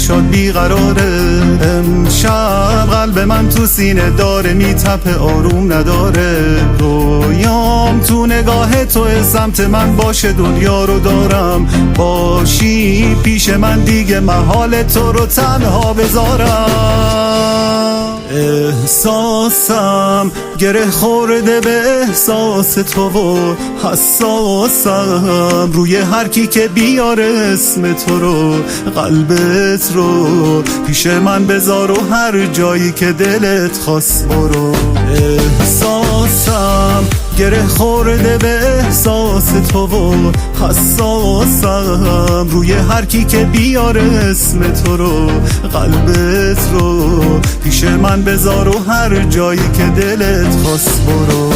چشات بیقراره. امشب قلب من تو سینه داره میتپه آروم نداره. رویام تو نگاه تو سمت من باشه دنیا رو دارم. باشی پیش من دیگه محال تو رو تنها بذارم. احساسم گره خورده به احساس تو و حساسم روی هر کی که بیاره اسم تو رو. قلبت رو پیش من بذار و هر جایی که دلت خواست برو. احساسم گره خورده به احساس تو و حساسم روی هر کی که بیاره اسم تو رو. قلبت رو پیش من بذار و هر جایی که دلت خواست برو.